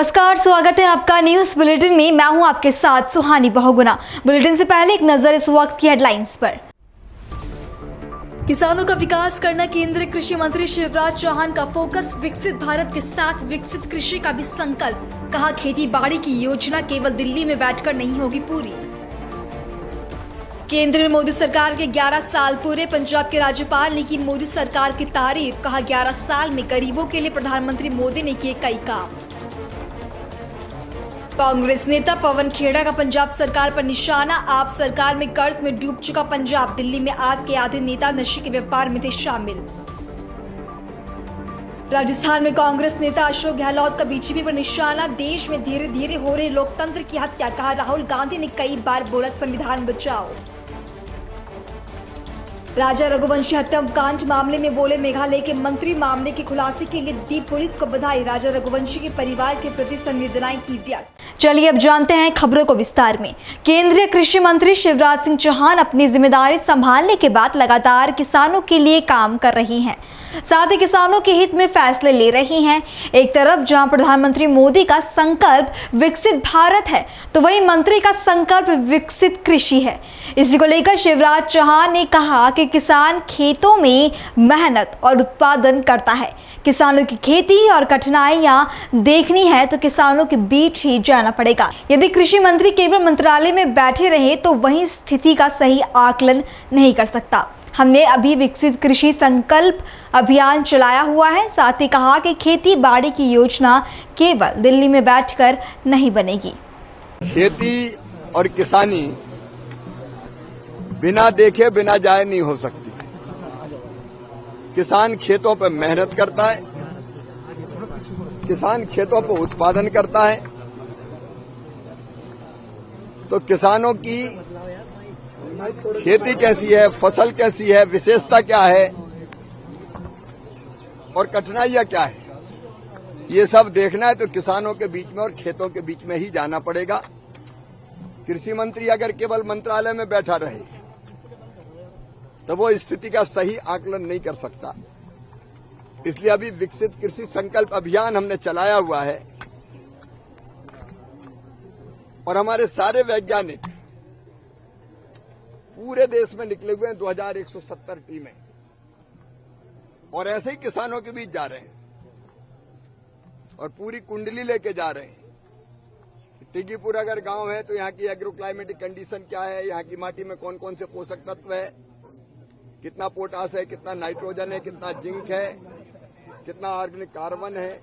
नमस्कार, स्वागत है आपका न्यूज बुलेटिन में। मैं हूं आपके साथ सुहानी बहुगुना। बुलेटिन से पहले एक नजर इस वक्त की हेडलाइंस पर। किसानों का विकास करना केंद्रीय कृषि मंत्री शिवराज चौहान का फोकस। विकसित भारत के साथ विकसित कृषि का भी संकल्प। कहा, खेती बाड़ी की योजना केवल दिल्ली में बैठकर नहीं होगी पूरी। केंद्र में मोदी सरकार के 11 साल पूरे। पंजाब के राज्यपाल ने की मोदी सरकार की तारीफ। कहा, 11 साल में गरीबों के लिए प्रधानमंत्री मोदी ने किए कई काम। कांग्रेस नेता पवन खेड़ा का पंजाब सरकार पर निशाना। आप सरकार में कर्ज में डूब चुका पंजाब। दिल्ली में आप के आधे नेता नशे के व्यापार में थे शामिल। राजस्थान में कांग्रेस नेता अशोक गहलोत का बीजेपी पर निशाना। देश में धीरे धीरे हो रहे लोकतंत्र की हत्या। कहा, राहुल गांधी ने कई बार बोला संविधान बचाओ। राजा रघुवंशी हत्याकांड मामले में बोले मेघालय के मंत्री। मामले के खुलासे के लिए दी पुलिस को बधाई। राजा रघुवंशी के परिवार के प्रति संवेदनाएं की व्यक्त। चलिए अब जानते हैं खबरों को विस्तार में। केंद्रीय कृषि मंत्री शिवराज सिंह चौहान अपनी जिम्मेदारी संभालने के बाद लगातार किसानों के लिए काम कर रही हैं, साथ ही किसानों के हित में फैसले ले रही हैं। एक तरफ जहां प्रधानमंत्री मोदी का संकल्प विकसित भारत है, तो वहीं मंत्री का संकल्प विकसित कृषि है। इसी को लेकर शिवराज चौहान ने कहा कि किसान खेतों में मेहनत और उत्पादन करता है। किसानों की खेती और कठिनाइयां देखनी है तो किसानों के बीच ही जाना पड़ेगा। यदि कृषि मंत्री केवल मंत्रालय में बैठे रहे तो वहीं स्थिति का सही आकलन नहीं कर सकता। हमने अभी विकसित कृषि संकल्प अभियान चलाया हुआ है। साथ ही कहा कि खेती बाड़ी की योजना केवल दिल्ली में बैठकर नहीं बनेगी। खेती और किसानी बिना देखे बिना जाए नहीं हो सकती। किसान खेतों पर मेहनत करता है, किसान खेतों पर उत्पादन करता है, तो किसानों की खेती कैसी है, फसल कैसी है, विशेषता क्या है और कठिनाइयां क्या है, ये सब देखना है तो किसानों के बीच में और खेतों के बीच में ही जाना पड़ेगा। कृषि मंत्री अगर केवल मंत्रालय में बैठा रहे तो वो स्थिति का सही आकलन नहीं कर सकता। इसलिए अभी विकसित कृषि संकल्प अभियान हमने चलाया हुआ है और हमारे सारे वैज्ञानिक पूरे देश में निकले हुए हैं। 2170 टीमें और ऐसे ही किसानों के बीच जा रहे हैं और पूरी कुंडली लेके जा रहे हैं। टिग्गीपुर अगर गांव है तो यहाँ की एग्रो क्लाइमेटिक कंडीशन क्या है, यहाँ की माटी में कौन कौन से पोषक तत्व है, कितना पोटास है, कितना नाइट्रोजन है, कितना जिंक है, कितना ऑर्गेनिक कार्बन है,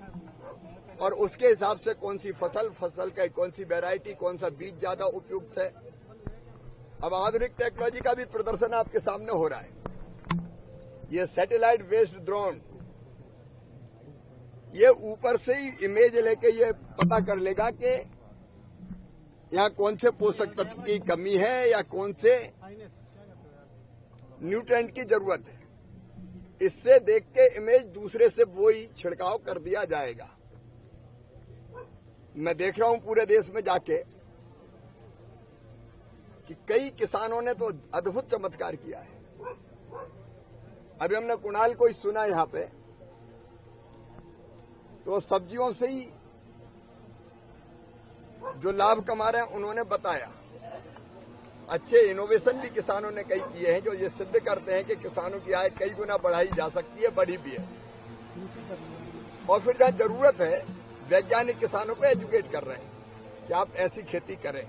और उसके हिसाब से कौन सी फसल का कौन सी वैरायटी, कौन सा बीज ज्यादा उपयुक्त है। अब आधुनिक टेक्नोलॉजी का भी प्रदर्शन आपके सामने हो रहा है। ये सैटेलाइट बेस्ड ड्रोन ये ऊपर से ही इमेज लेके ये पता कर लेगा कि यहाँ कौन से पोषक तत्व की कमी है या कौन से न्यूट्रिएंट की जरूरत है। इससे देख के इमेज दूसरे से वही छिड़काव कर दिया जाएगा। मैं देख रहा हूं पूरे देश में जाके कि कई किसानों ने तो अद्भुत चमत्कार किया है। अभी हमने कुणाल को ही सुना यहां पे, तो सब्जियों से ही जो लाभ कमा रहे हैं उन्होंने बताया। अच्छे इनोवेशन भी किसानों ने कई किए हैं जो ये सिद्ध करते हैं कि किसानों की आय कई गुना बढ़ाई जा सकती है, बढ़ी भी है। और फिर जहां जरूरत है वैज्ञानिक किसानों को एजुकेट कर रहे हैं कि आप ऐसी खेती करें,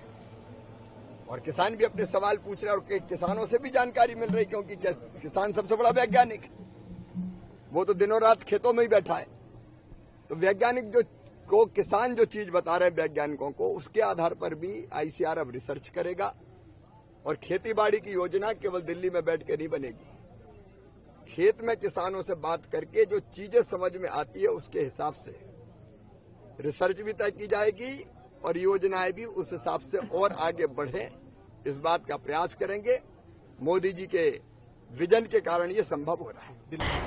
और किसान भी अपने सवाल पूछ रहे हैं और किसानों से भी जानकारी मिल रही, क्योंकि किसान सबसे बड़ा वैज्ञानिक है। वो तो दिनों रात खेतों में ही बैठा है। तो वैज्ञानिक को किसान जो चीज बता रहे हैं वैज्ञानिकों को, उसके आधार पर भी आईसीआर अब रिसर्च करेगा और खेती बाड़ी की योजना केवल दिल्ली में बैठ के नहीं बनेगी। खेत में किसानों से बात करके जो चीजें समझ में आती है उसके हिसाब से रिसर्च भी तय की जाएगी और योजनाएं भी उस हिसाब से और आगे बढ़े, इस बात का प्रयास करेंगे। मोदी जी के विजन के कारण ये संभव हो रहा है।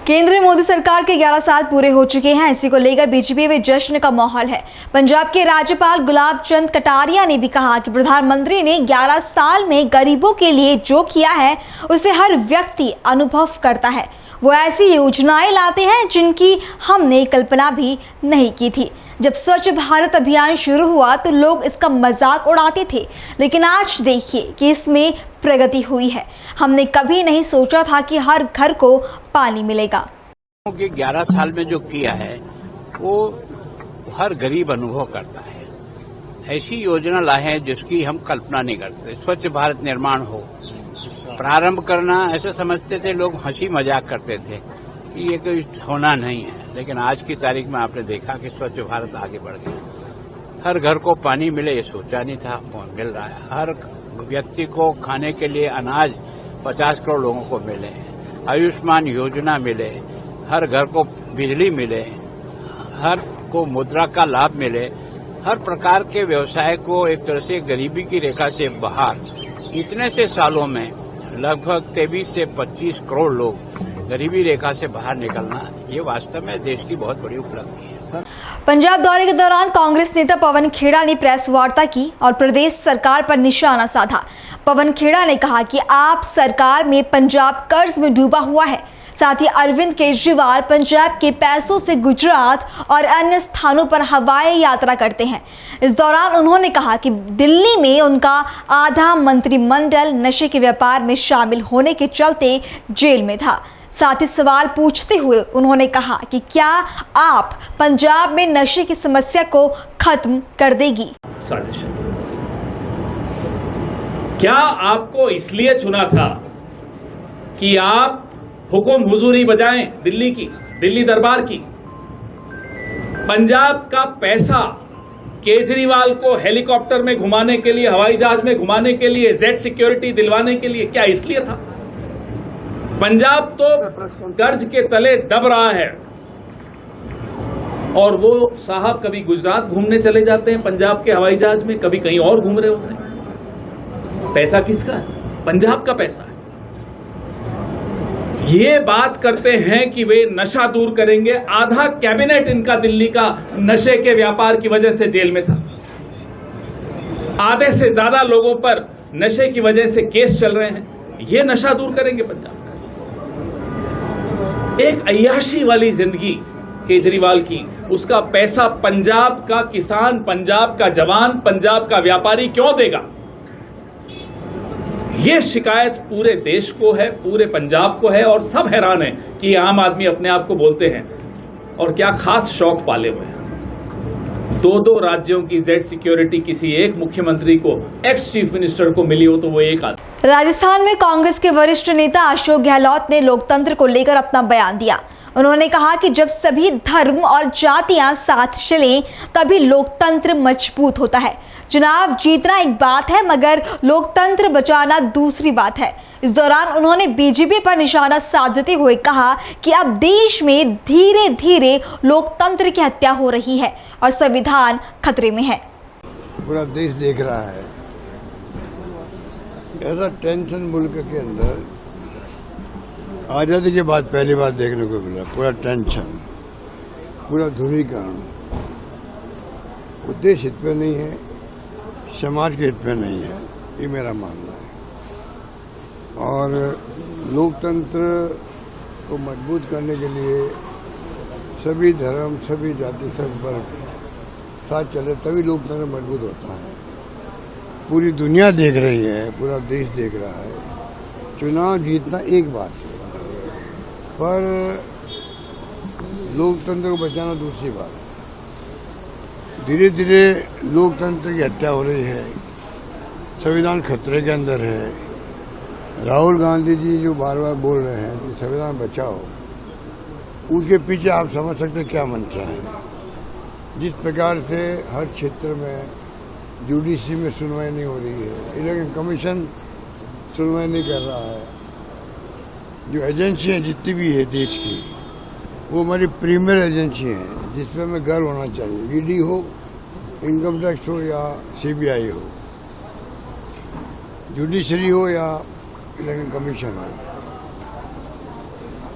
केंद्र में मोदी सरकार के 11 साल पूरे हो चुके हैं। इसी को लेकर बीजेपी में जश्न का माहौल है। पंजाब के राज्यपाल गुलाब चंद कटारिया ने भी कहा कि प्रधानमंत्री ने 11 साल में गरीबों के लिए जो किया है उसे हर व्यक्ति अनुभव करता है। वो ऐसी योजनाएं लाते हैं जिनकी हमने कल्पना भी नहीं की थी। जब स्वच्छ भारत अभियान शुरू हुआ तो लोग इसका मजाक उड़ाते थे, लेकिन आज देखिए कि इसमें प्रगति हुई है। हमने कभी नहीं सोचा था कि हर घर को पानी मिलेगा। 11 साल में जो किया है वो हर गरीब अनुभव करता है। ऐसी योजना लाए हैं जिसकी हम कल्पना नहीं करते। स्वच्छ भारत निर्माण हो, प्रारंभ करना ऐसे समझते थे लोग, हंसी मजाक करते थे कि ये कोई होना नहीं है, लेकिन आज की तारीख में आपने देखा कि स्वच्छ भारत आगे बढ़ गया। हर घर को पानी मिले ये सोचा नहीं था, मिल रहा है। हर व्यक्ति को खाने के लिए अनाज 50 करोड़ लोगों को मिले, आयुष्मान योजना मिले, हर घर को बिजली मिले, हर को मुद्रा का लाभ मिले, हर प्रकार के व्यवसाय को एक तरह से गरीबी की रेखा से बाहर, इतने से सालों में लगभग 23 से 25 करोड़ लोग गरीबी रेखा से बाहर निकलना, ये वास्तव में देश की बहुत बड़ी उपलब्धि है। पंजाब दौरे के दौरान कांग्रेस नेता पवन खेड़ा ने प्रेस वार्ता की और प्रदेश सरकार पर निशाना साधा। पवन खेड़ा ने कहा कि आप सरकार में पंजाब कर्ज में डूबा हुआ है। साथ ही अरविंद केजरीवाल पंजाब के पैसों से गुजरात और अन्य स्थानों पर हवाई यात्रा करते हैं। इस दौरान उन्होंने कहा कि दिल्ली में उनका आधा मंत्रिमंडल नशे के व्यापार में शामिल होने के चलते जेल में था। साथ ही सवाल पूछते हुए उन्होंने कहा कि क्या आप पंजाब में नशे की समस्या को खत्म कर देगी। साजिश क्या आपको इसलिए चुना था कि आप हुकुम हुजूरी बजाएं दिल्ली की, दिल्ली दरबार की? पंजाब का पैसा केजरीवाल को हेलीकॉप्टर में घुमाने के लिए, हवाई जहाज में घुमाने के लिए, जेड सिक्योरिटी दिलवाने के लिए, क्या इसलिए था? पंजाब तो कर्ज के तले दब रहा है और वो साहब कभी गुजरात घूमने चले जाते हैं पंजाब के हवाई जहाज में, कभी कहीं और घूम रहे होते हैं। पैसा किसका है? पंजाब का पैसा है। ये बात करते हैं कि वे नशा दूर करेंगे। आधा कैबिनेट इनका दिल्ली का नशे के व्यापार की वजह से जेल में था। आधे से ज्यादा लोगों पर नशे की वजह से केस चल रहे हैं। ये नशा दूर करेंगे पंजाब? एक अय्याशी वाली जिंदगी केजरीवाल की, उसका पैसा पंजाब का किसान, पंजाब का जवान, पंजाब का व्यापारी क्यों देगा? ये शिकायत पूरे देश को है, पूरे पंजाब को है और सब हैरान है कि आम आदमी अपने आप को बोलते हैं और क्या खास शौक पाले हुए हैं। दो राज्यों की जेड सिक्योरिटी किसी एक मुख्यमंत्री को, एक्स चीफ मिनिस्टर को मिली हो तो वो एक आदमी। राजस्थान में कांग्रेस के वरिष्ठ नेता अशोक गहलोत ने लोकतंत्र को लेकर अपना बयान दिया। उन्होंने कहा कि जब सभी धर्म और जातियां साथ चलें तभी लोकतंत्र मजबूत होता है। चुनाव जीतना एक बात है मगर लोकतंत्र बचाना दूसरी बात है। इस दौरान उन्होंने बीजेपी पर निशाना साधते हुए कहा कि अब देश में धीरे धीरे लोकतंत्र की हत्या हो रही है और संविधान खतरे में है। पूरा देश देख रहा है ऐसा टेंशन मुल्क के अंदर आजादी के बाद पहली बार देखने को मिला। पूरा टेंशन, पूरा ध्रुवीकरण, उद्देश्य हित पे नहीं है, समाज के हित पे नहीं है, ये मेरा मानना है। और लोकतंत्र को मजबूत करने के लिए सभी धर्म, सभी जाति, सब वर्ग साथ चले तभी लोकतंत्र मजबूत होता है। पूरी दुनिया देख रही है, पूरा देश देख रहा है। चुनाव जीतना एक बात है पर लोकतंत्र को बचाना दूसरी बात। धीरे धीरे लोकतंत्र की हत्या हो रही है, संविधान खतरे के अंदर है। राहुल गांधी जी जो बार बार बोल रहे हैं कि संविधान बचाओ, उसके पीछे आप समझ सकते क्या मंशा है। जिस प्रकार से हर क्षेत्र में जुडिशरी में सुनवाई नहीं हो रही है, इलेक्शन कमीशन सुनवाई नहीं कर रहा है, जो एजेंसियां जितनी भी है देश की वो हमारी प्रीमियर एजेंसी हैं जिसमें हमें गर्व होना चाहिए। ईडी हो, इनकम टैक्स हो या सीबीआई हो, जुडिशरी हो या इलेक्शन कमीशन हो।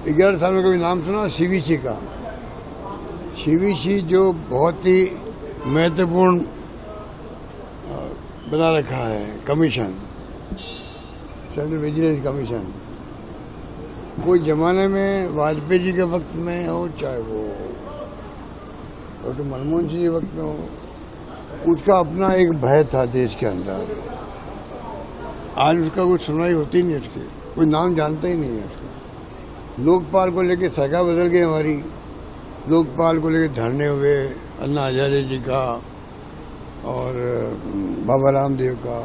11 साल में कभी नाम सुना सीवीसी का? सीवीसी जो बहुत ही महत्वपूर्ण बना रखा है कमीशन, सेंट्रल विजिलेंस कमीशन, कोई जमाने में वाजपेयी जी के वक्त में हो चाहे वो डॉक्टर मनमोहन सिंह के वक्त में हो, उसका अपना एक भय था देश के अंदर। आज उसका कोई सुनवाई होती नहीं, उसके कोई नाम जानता ही नहीं है उसका। लोकपाल को लेके सरकार बदल गई हमारी, लोकपाल को लेके धरने हुए अन्ना हजारे जी का और बाबा रामदेव का,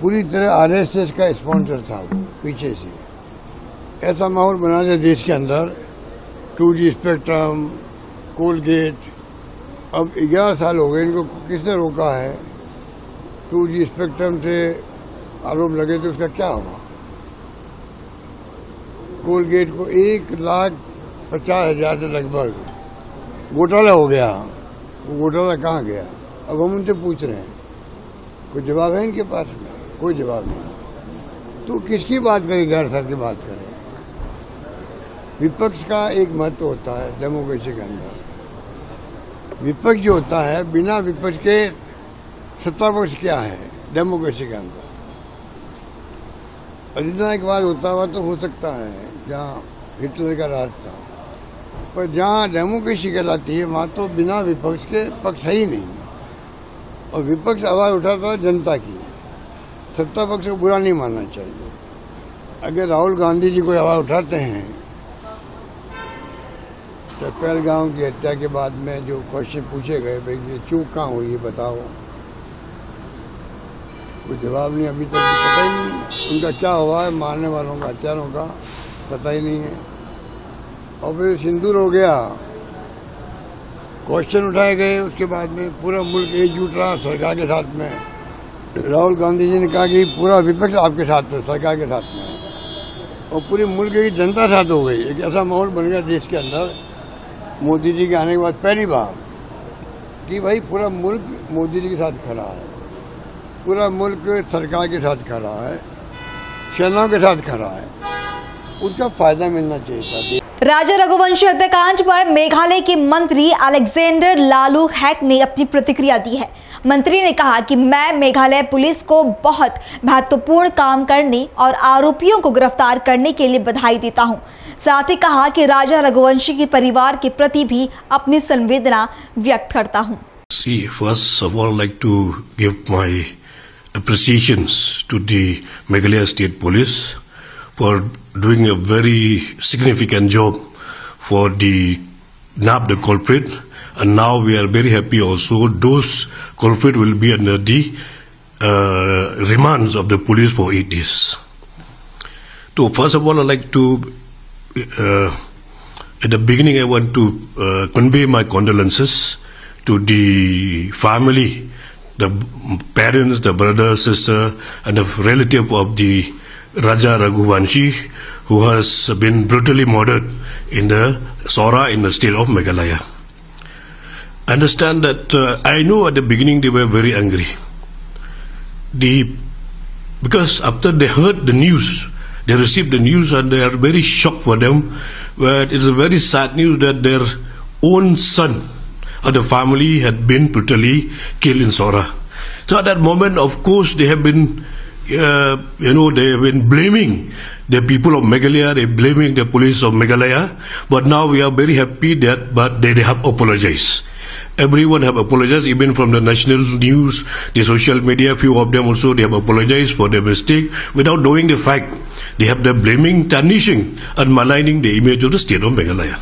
पूरी तरह आरएसएस का स्पॉन्सर था वो पीछे से। ऐसा माहौल बना दिया देश के अंदर, 2G स्पेक्ट्रम, कोलगेट। अब 11 साल हो गए इनको, किसने रोका है? 2G स्पेक्ट्रम से आरोप लगे तो उसका क्या हुआ? कोलगेट को 1,50,000 से लगभग घोटाला हो गया। वो घोटाला कहाँ गया? अब हम उनसे पूछ रहे हैं, कोई जवाब है इनके पास में? कोई जवाब नहीं। तो किसकी बात करें, गैर सर की बात करें? विपक्ष का एक महत्व होता है डेमोक्रेसी के अंदर। विपक्ष जो होता है, बिना विपक्ष के सत्ता पक्ष क्या है डेमोक्रेसी के अंदर? अधिनायकवाद होता हुआ तो हो सकता है जहाँ हिटलर का राज था, पर जहाँ डेमोक्रेसी कहलाती है वहाँ तो बिना विपक्ष के पक्ष है ही नहीं। और विपक्ष आवाज उठाता है जनता की, सत्ता पक्ष को बुरा नहीं मानना चाहिए। अगर राहुल गांधी जी कोई आवाज उठाते हैं तो पहलगाम की हत्या के बाद में जो क्वेश्चन पूछे गए, भाई ये चूक कहाँ हुई है बताओ, कोई जवाब नहीं। अभी तक पता ही नहीं उनका क्या हुआ है, मारने वालों का, हत्यारों का पता ही नहीं है। और फिर सिंदूर हो गया, क्वेश्चन उठाए गए, उसके बाद में पूरा मुल्क एकजुट रहा सरकार के साथ में। राहुल गांधी जी ने कहा कि पूरा विपक्ष आपके साथ है, सरकार के साथ में, और पूरी मुल्क की जनता साथ हो गई। एक ऐसा माहौल बन गया देश के अंदर मोदी जी के आने के बाद पहली बार कि भाई पूरा मुल्क मोदी जी के साथ खड़ा है, पूरा मुल्क सरकार के साथ खड़ा है, सेनाओं के साथ खड़ा है। उसका फायदा मिलना चाहिए था। राजा रघुवंशी हत्याकांड पर मेघालय के मंत्री अलेक्जेंडर लालू हैक ने अपनी प्रतिक्रिया दी है। मंत्री ने कहा कि मैं मेघालय पुलिस को बहुत महत्वपूर्ण काम करने और आरोपियों को गिरफ्तार करने के लिए बधाई देता हूं। साथ ही कहा कि राजा रघुवंशी के परिवार के प्रति भी अपनी संवेदना व्यक्त करता हूं। See, first of all, I'd like to give my appreciations to the Meghalaya State Police for doing a very significant job for the nab the culprit, and now we are very happy also those culprit will be under the remands of the police for 8 days. So first of all, I'd like to at the beginning I want to convey my condolences to the family, the parents, the brother, sister, and the relative of the Raja Raghuvanshi, who has been brutally murdered in the Sora in the state of Meghalaya. I understand that I know at the beginning they were very angry. Because after they heard the news, they received the news and they are very shocked for them. Where it is a very sad news that their own son of the family had been brutally killed in Sora. So at that moment, of course, they have been, they have been blaming the people of Meghalaya, they blaming the police of Meghalaya. But now we are very happy that, but they have apologized. Everyone have apologized, even from the national news, the social media, few of them also, they have apologized for their mistake without knowing the fact. They have the blaming, tarnishing and maligning the image of the state of Meghalaya.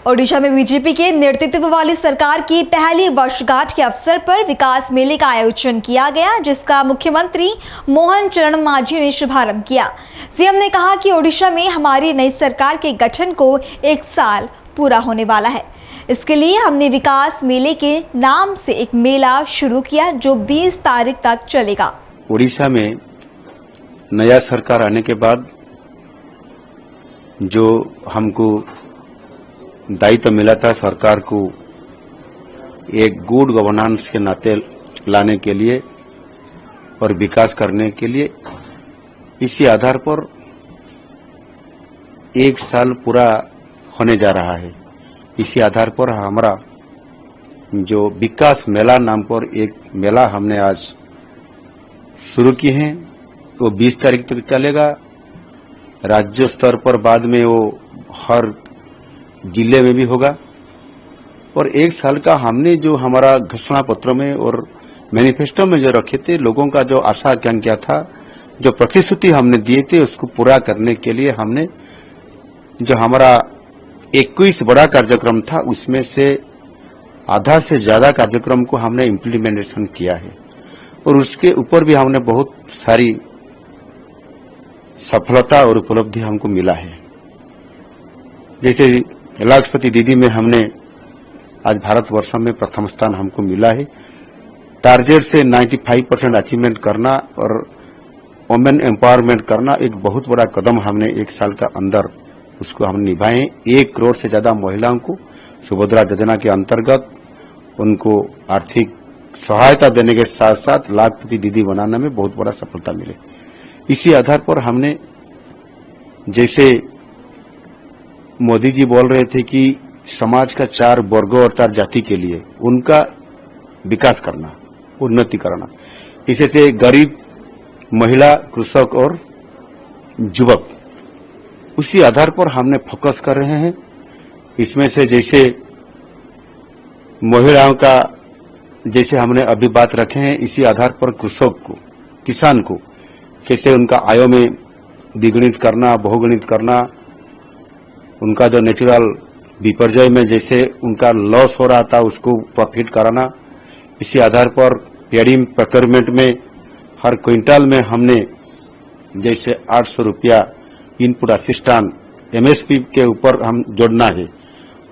Odisha में BJP के नेतृत्व वाली सरकार की पहली वर्षगांठ के अवसर पर विकास मेले का आयोजन किया गया, जिसका मुख्यमंत्री मोहन चरण मांझी ने शुभारंभ किया। सीएम ने कहा कि ओडिशा में हमारी नई सरकार के गठन को 1 साल पूरा होने वाला है। इसके लिए हमने विकास मेले के नाम से एक मेला शुरू किया जो 20 तारीख तक चलेगा। ओडिशा में नया सरकार आने के बाद जो हमको दायित्व मिला था सरकार को एक गुड गवर्नेंस के नाते लाने के लिए और विकास करने के लिए, इसी आधार पर 1 साल पूरा होने जा रहा है। इसी आधार पर हमारा जो विकास मेला नाम पर एक मेला हमने आज शुरू की है, वो 20 तारीख तक चलेगा। राज्य स्तर पर बाद में वो हर जिले में भी होगा और 1 साल का हमने जो हमारा घोषणा पत्र में और मैनिफेस्टो में जो रखे थे, लोगों का जो आशा आकांक्षा था, जो प्रतिश्रुति हमने दिए थे, उसको पूरा करने के लिए हमने जो हमारा 21 बड़ा कार्यक्रम था, उसमें से आधा से ज्यादा कार्यक्रम को हमने इम्प्लीमेंटेशन किया है और उसके ऊपर भी हमने बहुत सारी सफलता और उपलब्धि हमको मिला है। जैसे लाखपति दीदी में हमने आज भारतवर्ष में प्रथम स्थान हमको मिला है। टारगेट से 95% अचीवमेंट करना और वुमेन एम्पावरमेंट करना एक बहुत बड़ा कदम हमने 1 साल का अंदर उसको हमने निभाए हैं। 1 करोड़ से ज्यादा महिलाओं को सुभद्रा योजना के अंतर्गत उनको आर्थिक सहायता देने के साथ साथ लाखपति दीदी बनाने में बहुत बड़ा सफलता मिले। इसी आधार पर हमने, जैसे मोदी जी बोल रहे थे कि समाज का 4 वर्गों और 4 जाति के लिए उनका विकास करना, उन्नति करना, इससे गरीब, महिला, कृषक और युवक, उसी आधार पर हमने फोकस कर रहे हैं। इसमें से जैसे महिलाओं का जैसे हमने अभी बात रखे हैं, इसी आधार पर कृषक को, किसान को कैसे उनका आय में द्विगुणित करना, बहुगुणित करना, उनका जो नेचुरल विपर्यय में जैसे उनका लॉस हो रहा था उसको प्रॉफिट कराना। इसी आधार पर पैडी प्रोक्योरमेंट में हर क्विंटल में हमने जैसे 800 रुपया इनपुट असिस्टेंट एमएसपी के ऊपर हम जोड़ना है,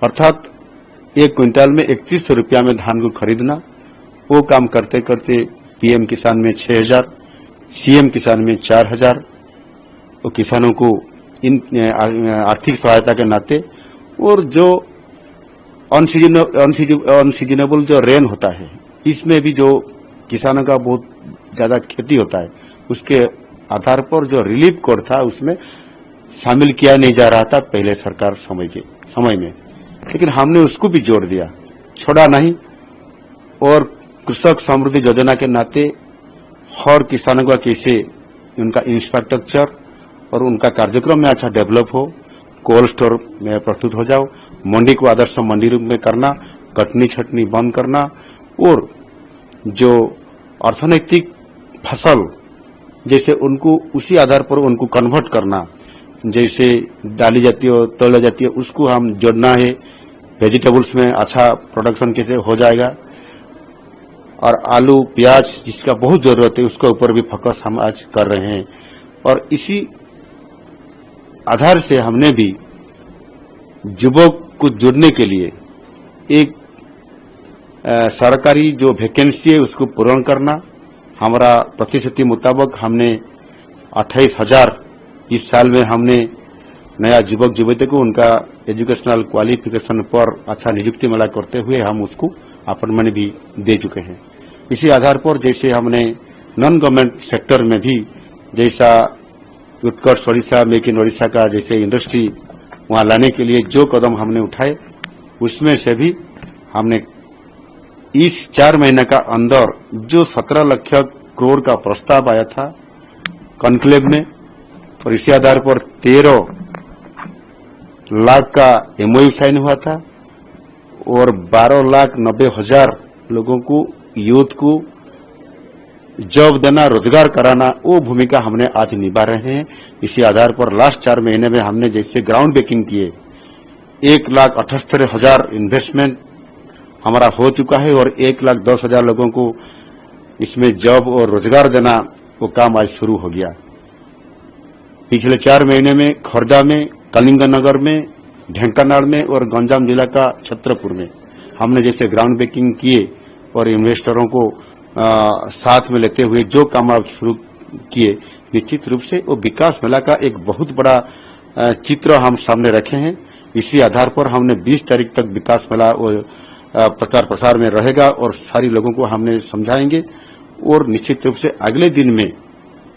अर्थात 1 क्विंटल में 3100 रुपया में धान को खरीदना। वो काम करते करते पीएम किसान में 6000, सीएम किसान में 4000, वो किसानों को इन आर्थिक सहायता के नाते, और जो अनसीजनेबल जो रेन होता है, इसमें भी जो किसानों का बहुत ज्यादा खेती होता है, उसके आधार पर जो रिलीफ कोड था उसमें शामिल किया नहीं जा रहा था पहले सरकार समय में, लेकिन हमने उसको भी जोड़ दिया, छोड़ा नहीं। और कृषक समृद्धि योजना के नाते हर किसानों का कैसे उनका इंफ्रास्ट्रक्चर और उनका कार्यक्रम में अच्छा डेवलप हो, कोल्ड स्टोर में प्रस्तुत हो जाओ, मंडी को आदर्श मंडी रूप में करना, कटनी छटनी बंद करना, और जो अर्थनैतिक फसल जैसे उनको उसी आधार पर उनको कन्वर्ट करना, जैसे डाली जाती है तोड़ी जाती है, उसको हम जोड़ना है। वेजिटेबल्स में अच्छा प्रोडक्शन कैसे हो जाएगा, और आलू प्याज जिसका बहुत जरूरत है उसके ऊपर भी फोकस हम आज कर रहे हैं। और इसी आधार से हमने भी युवक को जोड़ने के लिए एक सरकारी जो वैकेंसी है उसको पूर्ण करना, हमारा प्रतिश्रुति मुताबिक हमने 28,000 इस साल में हमने नया युवक युवती को उनका एजुकेशनल क्वालिफिकेशन पर अच्छा नियुक्ति मिला करते हुए हम उसको अपॉइंटमेंट भी दे चुके हैं। इसी आधार पर जैसे हमने नॉन गवर्नमेंट सेक्टर में भी जैसा उत्कर्ष ओडिशा, मेक इन ओडिशा का जैसे इंडस्ट्री वहां लाने के लिए जो कदम हमने उठाए, उसमें से भी हमने इस 4 महीने का अंदर जो 17 लाख करोड़ का प्रस्ताव आया था कॉन्क्लेव में, और इसी आधार पर 13 लाख का एमओयू साइन हुआ था, और 12,90,000 लोगों को, यूथ को जॉब देना, रोजगार कराना, वो भूमिका हमने आज निभा रहे हैं। इसी आधार पर लास्ट 4 महीने में हमने जैसे ग्राउंड ब्रेकिंग किए, 1,78,000 इन्वेस्टमेंट हमारा हो चुका है, और 1,10,000 लोगों को इसमें जॉब और रोजगार देना वो काम आज शुरू हो गया। पिछले 4 महीने में खोर्धा में, कलिंगनगर में, ढेंकानाल में और गंजाम जिला का छतरपुर में हमने जैसे ग्राउंड ब्रेकिंग किए और इन्वेस्टरों को साथ में लेते हुए जो काम आप शुरू किए, निश्चित रूप से वो विकास मेला का एक बहुत बड़ा चित्र हम सामने रखे हैं। इसी आधार पर हमने 20 तारीख तक विकास मेला प्रचार प्रसार में रहेगा और सारी लोगों को हमने समझाएंगे, और निश्चित रूप से अगले दिन में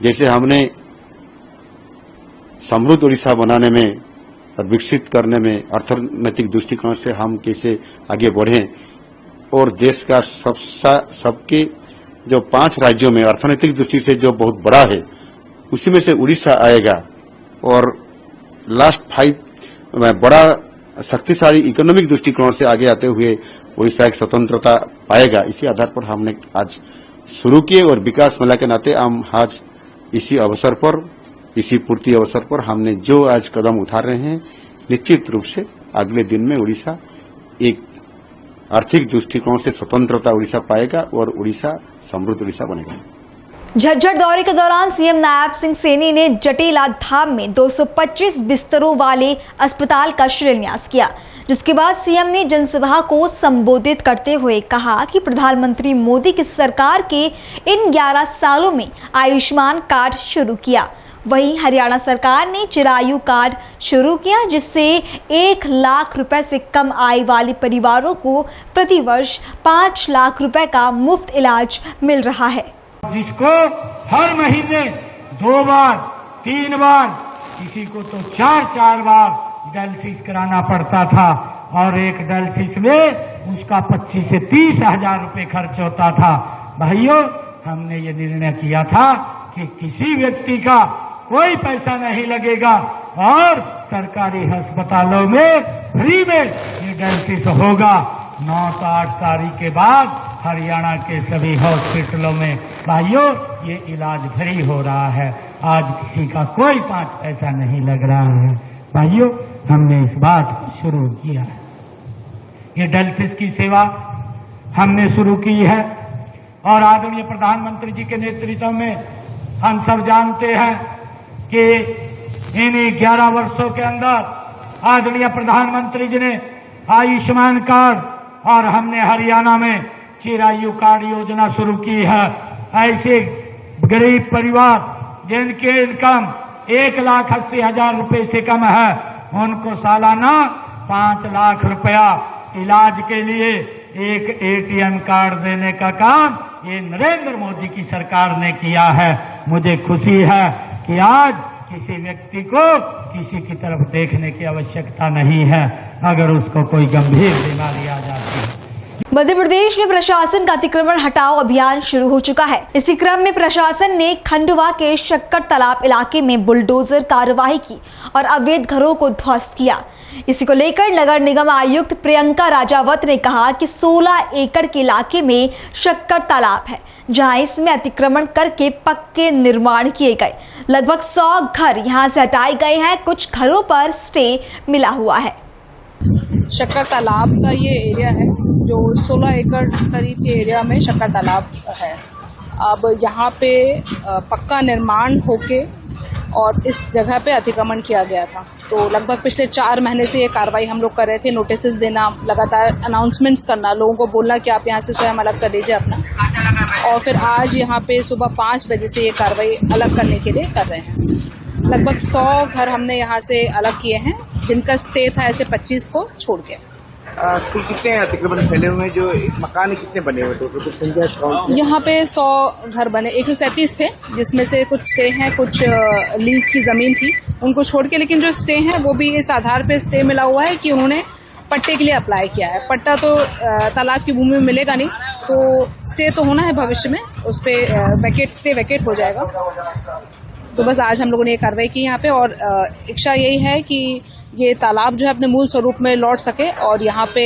जैसे हमने समृद्ध ओडिशा बनाने में और विकसित करने में अर्थनैतिक दृष्टिकोण से हम कैसे आगे बढ़ें, और देश का सबके जो 5 राज्यों में अर्थनैतिक दृष्टि से जो बहुत बड़ा है उसी में से उड़ीसा आएगा, और लास्ट 5 बड़ा शक्तिशाली इकोनॉमिक दृष्टिकोण से आगे आते हुए उड़ीसा एक स्वतंत्रता पाएगा, इसी आधार पर हमने आज शुरू किए और विकास मेला के नाते हम आज इसी अवसर पर, इसी पूर्ति अवसर पर हमने जो आज कदम उठा रहे हैं, निश्चित रूप से अगले दिन में उड़ीसा एक आर्थिक दृष्टिकोण से स्वतंत्रता उड़ीसा पाएगा और उड़ीसा समृद्ध उड़ीसा बनेगा। झज्जर दौरे के दौरान सीएम नायब सिंह सैनी ने जटेला धाम में 225 बिस्तरों वाले अस्पताल का शिलान्यास किया, जिसके बाद सीएम ने जनसभा को संबोधित करते हुए कहा कि प्रधानमंत्री मोदी की सरकार के इन 11 सालों में आयुष्मान कार्ड शुरू किया। वहीं हरियाणा सरकार ने चिरायु कार्ड शुरू किया, जिससे 1 लाख रुपए से कम आय वाले परिवारों को प्रतिवर्ष 5 लाख रुपए का मुफ्त इलाज मिल रहा है, जिसको हर महीने 2 बार 3 बार, किसी को तो 4 बार डायलिसिस कराना पड़ता था और एक डायलिसिस में उसका 25 से 30 हजार रुपए खर्च होता था। भाइयों, हमने ये निर्णय किया था कि किसी व्यक्ति का कोई पैसा नहीं लगेगा और सरकारी अस्पतालों में फ्री में ये डायलिसिस होगा। 9 से 8 तारीख के बाद हरियाणा के सभी हॉस्पिटलों में भाइयों ये इलाज फ्री हो रहा है। आज किसी का कोई 5 पैसा नहीं लग रहा है। भाइयों, हमने इस बात को शुरू किया है। ये डायलिसिस की सेवा हमने शुरू की है और आदरणीय प्रधानमंत्री जी के नेतृत्व में हम सब जानते हैं कि इन 11 वर्षों के अंदर आदरणीय प्रधानमंत्री जी ने आयुष्मान कार्ड और हमने हरियाणा में चिरायु कार्ड योजना शुरू की है। ऐसे गरीब परिवार जिनके इनकम 1,80,000 रुपए से कम है, उनको सालाना 5 लाख रुपया इलाज के लिए एक एटीएम कार्ड देने का काम ये नरेंद्र मोदी की सरकार ने किया है। मुझे खुशी है कि आज किसी व्यक्ति को किसी की तरफ देखने की आवश्यकता नहीं है अगर उसको कोई गंभीर बीमारी आ जाती है। मध्य प्रदेश में प्रशासन का अतिक्रमण हटाओ अभियान शुरू हो चुका है। इसी क्रम में प्रशासन ने खंडवा के शक्कर तालाब इलाके में बुलडोजर कार्रवाई की और अवैध घरों को ध्वस्त किया। इसी को लेकर नगर निगम आयुक्त प्रियंका राजावत ने कहा कि 16 एकड़ के इलाके में शक्कर तालाब है, जहां इसमें अतिक्रमण करके पक्के निर्माण किए गए। लगभग 100 घर यहां से हटाए गए हैं। कुछ घरों पर स्टे मिला हुआ है। शक्कर तालाब का ये एरिया है जो 16 एकड़ करीब के एरिया में शक्कर तालाब है। अब यहाँ पे पक्का निर्माण होके और इस जगह पे अतिक्रमण किया गया था। तो लगभग पिछले 4 महीने से ये कार्रवाई हम लोग कर रहे थे। नोटिस देना, लगातार अनाउंसमेंट्स करना, लोगों को बोलना कि आप यहाँ से स्वयं अलग कर लीजिए अपना, और फिर आज यहाँ पे सुबह 5 बजे से ये कार्रवाई अलग करने के लिए कर रहे हैं। लगभग 100 घर हमने यहाँ से अलग किए हैं, जिनका स्टे था ऐसे 25 को छोड़ के। कुल कितने अतिक्रमण फैले हुए हैं? जो मकान कितने बने हुए? तो कुछ संख्या यहाँ पे 100 घर बने, 137 थे, जिसमें से कुछ स्टे हैं, कुछ लीज की जमीन थी उनको छोड़ के। लेकिन जो स्टे हैं वो भी इस आधार पे स्टे मिला हुआ है कि उन्होंने पट्टे के लिए अप्लाई किया है। पट्टा तो तालाब की भूमि में मिलेगा नहीं, तो स्टे तो होना है भविष्य में, उस पे स्टे वैकेट हो जाएगा। तो बस आज हम लोगों ने ये कार्रवाई की यहाँ पे, और इच्छा यही है कि ये तालाब जो है अपने मूल स्वरूप में लौट सके और यहाँ पे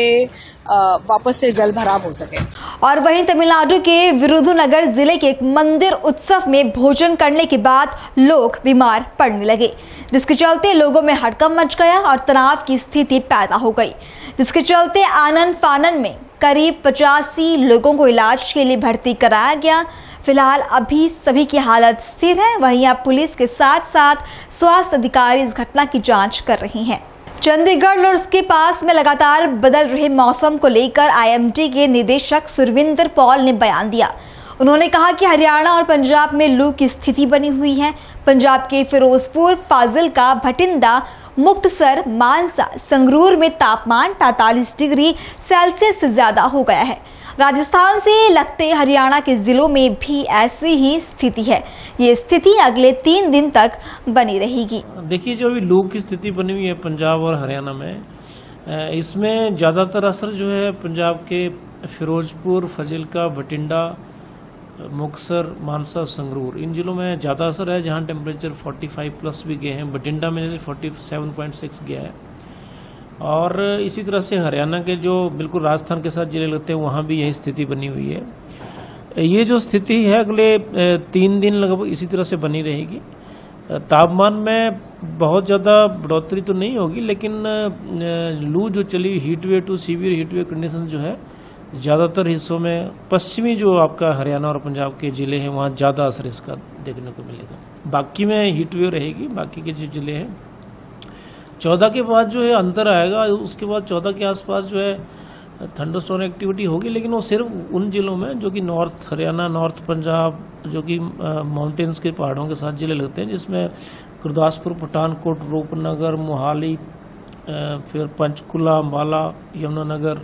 वापस से जल भराव हो सके। और वहीं तमिलनाडु के विरुधुनगर जिले के एक मंदिर उत्सव में भोजन करने के बाद लोग बीमार पड़ने लगे, जिसके चलते लोगों में हड़कंप मच गया और तनाव की स्थिति पैदा हो गई, जिसके चलते आनन फानन में करीब 85 लोगों को इलाज के लिए भर्ती कराया गया। फिलहाल अभी सभी की हालत स्थिर है। वहीं अब पुलिस के साथ साथ स्वास्थ्य अधिकारी इस घटना की जांच कर रही हैं। चंडीगढ़ और उसके पास में लगातार बदल रहे मौसम को लेकर आईएमडी के निदेशक सुरविंदर पॉल ने बयान दिया। उन्होंने कहा कि हरियाणा और पंजाब में लू की स्थिति बनी हुई है। पंजाब के फिरोजपुर, फाजिलका, भटिंडा, मुक्तसर, मानसा, संगरूर में तापमान 45 डिग्री सेल्सियस से ज्यादा हो गया है। राजस्थान से लगते हरियाणा के जिलों में भी ऐसी ही स्थिति है। ये स्थिति अगले 3 दिन तक बनी रहेगी। देखिए, जो अभी लू की स्थिति बनी हुई है पंजाब और हरियाणा में, इसमें ज़्यादातर असर जो है पंजाब के फिरोजपुर, फाजिलका, भटिंडा, मुक्तसर, मानसा, संगरूर, इन जिलों में ज़्यादा असर है, जहां टेम्परेचर 45 प्लस भी गए हैं। भटिंडा में जैसे 47.6 गया है। और इसी तरह से हरियाणा के जो बिल्कुल राजस्थान के साथ जिले लगते हैं वहाँ भी यही स्थिति बनी हुई है। ये जो स्थिति है अगले 3 दिन लगभग इसी तरह से बनी रहेगी। तापमान में बहुत ज़्यादा बढ़ोतरी तो नहीं होगी, लेकिन लू जो चली heat wave to severe heat wave condition जो है ज़्यादातर हिस्सों में पश्चिमी जो आपका हरियाणा और पंजाब के ज़िले हैं वहाँ ज़्यादा असर इसका देखने को मिलेगा। बाकी में हीट वेव रहेगी, बाकी के जो ज़िले हैं 14 के बाद जो है अंतर आएगा। उसके बाद 14 के आसपास जो है थंडरस्टॉर्म एक्टिविटी होगी, लेकिन वो सिर्फ उन जिलों में जो कि नॉर्थ हरियाणा, नॉर्थ पंजाब, जो कि माउंटेन्स के पहाड़ों के साथ ज़िले लगते हैं, जिसमें गुरदासपुर, पठानकोट, रूपनगर, मोहाली, फिर पंचकुला, अंबाला, यमुनानगर,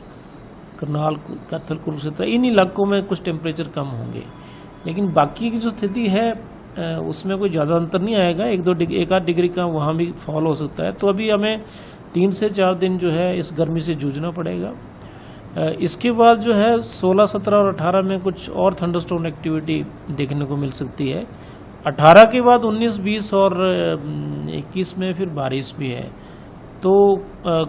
करनाल, कैथल, कुरुक्षेत्र, इन इलाकों में कुछ टेम्परेचर कम होंगे। लेकिन बाकी की जो स्थिति है उसमें कोई ज़्यादा अंतर नहीं आएगा, 1-2 डिग्री का वहाँ भी फॉल हो सकता है। तो अभी हमें 3 से 4 दिन जो है इस गर्मी से जूझना पड़ेगा। इसके बाद जो है 16, 17 और 18 में कुछ और थंडरस्टॉर्म एक्टिविटी देखने को मिल सकती है। 18 के बाद 19, 20 और 21 में फिर बारिश भी है। तो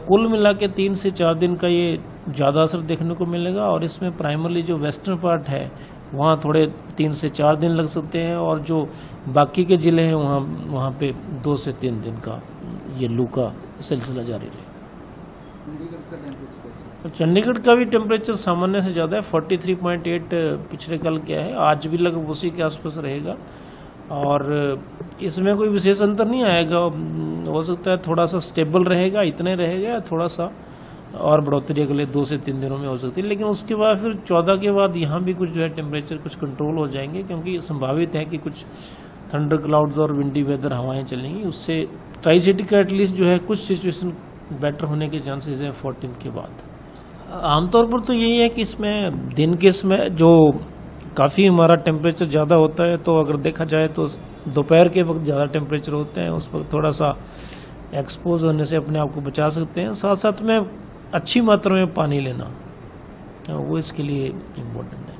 कुल मिला के 3 से 4 दिन का ये ज़्यादा असर देखने को मिलेगा, और इसमें प्राइमरली जो वेस्टर्न पार्ट है वहाँ थोड़े 3 से 4 दिन लग सकते हैं, और जो बाकी के ज़िले हैं वहाँ पे 2 से 3 दिन का ये लू का सिलसिला जारी रहेगा। चंडीगढ़ का भी टेम्परेचर सामान्य से ज़्यादा है, 43.8 पिछले कल क्या है, आज भी लगभग उसी के आसपास रहेगा, और इसमें कोई विशेष अंतर नहीं आएगा। हो सकता है थोड़ा सा स्टेबल रहेगा, इतने रहेगा, थोड़ा सा और बढ़ोतरी अगले 2 से 3 दिनों में हो सकती है। लेकिन उसके बाद फिर 14 के बाद यहाँ भी कुछ जो है टेम्परेचर कुछ कंट्रोल हो जाएंगे, क्योंकि संभावित है कि कुछ थंडर क्लाउड्स और विंडी वेदर हवाएं चलेंगी। उससे ट्राई सिटी का एटलीस्ट जो है कुछ सिचुएशन बेटर होने के चांसेस हैं 14 के बाद। आमतौर पर तो यही है कि इसमें दिन के समय जो काफ़ी हमारा टेम्परेचर ज़्यादा होता है, तो अगर देखा जाए तो दोपहर के वक्त ज़्यादा टेम्परेचर होते हैं, उस वक्त थोड़ा सा एक्सपोज होने से अपने आप को बचा सकते हैं। साथ साथ में अच्छी मात्रा में पानी लेना वो इसके लिए इम्पोर्टेंट है।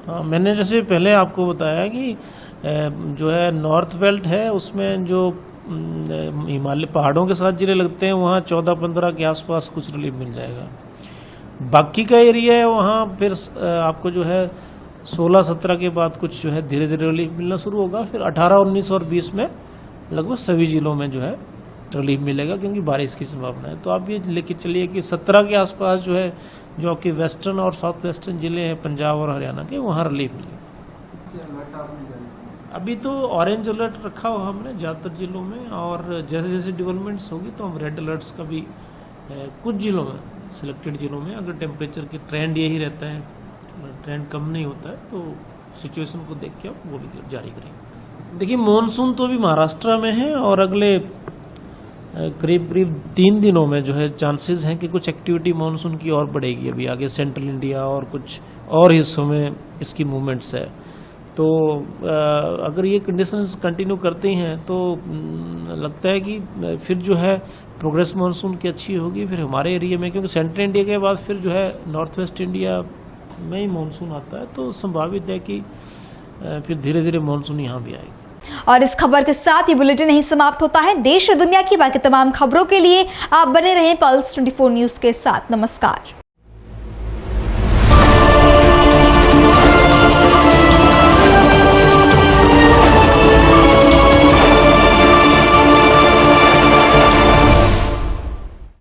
हाँ, मैंने जैसे पहले आपको बताया कि जो है नॉर्थ बेल्ट है उसमें जो हिमालय पहाड़ों के साथ जिले लगते हैं वहाँ 14-15 के आसपास कुछ रिलीफ मिल जाएगा। बाकी का एरिया है वहाँ फिर आपको जो है 16-17 के बाद कुछ जो है धीरे धीरे रिलीफ मिलना शुरू होगा। फिर 18, 19 और 20 में लगभग सभी जिलों में जो है रिलीफ मिलेगा, क्योंकि बारिश की संभावना है। तो आप ये लेके चलिए कि 17 के आसपास जो है जो आपके वेस्टर्न और साउथ वेस्टर्न जिले हैं पंजाब और हरियाणा के, वहाँ रिलीफ मिलेगा। अभी तो ऑरेंज अलर्ट रखा हुआ हमने ज़्यादातर जिलों में, और जैसे जैसे डेवलपमेंट्स होगी तो हम रेड अलर्ट्स का भी कुछ जिलों में, सिलेक्टेड जिलों में, अगर टेम्परेचर की ट्रेंड यही रहता है, ट्रेंड कम नहीं होता है, तो सिचुएशन को देख के आप वो भी जारी करेंगे। देखिए मॉनसून तो अभी महाराष्ट्र में है, और अगले करीब 3 दिनों में जो है चांसेस हैं कि कुछ एक्टिविटी मॉनसून की और बढ़ेगी। अभी आगे सेंट्रल इंडिया और कुछ और हिस्सों में इसकी मूवमेंट्स है। तो अगर ये कंडीशंस कंटिन्यू करती हैं तो लगता है कि फिर जो है प्रोग्रेस मॉनसून की अच्छी होगी फिर हमारे एरिया में, क्योंकि सेंट्रल इंडिया के बाद फिर जो है नॉर्थ वेस्ट इंडिया में ही मॉनसून आता है, तो संभावित है कि फिर धीरे धीरे मॉनसून यहाँ भी आएगी। और इस खबर के साथ ये बुलेटिन नहीं समाप्त होता है। देश और दुनिया की बाकी तमाम खबरों के लिए आप बने रहें पल्स 24 न्यूज के साथ। नमस्कार।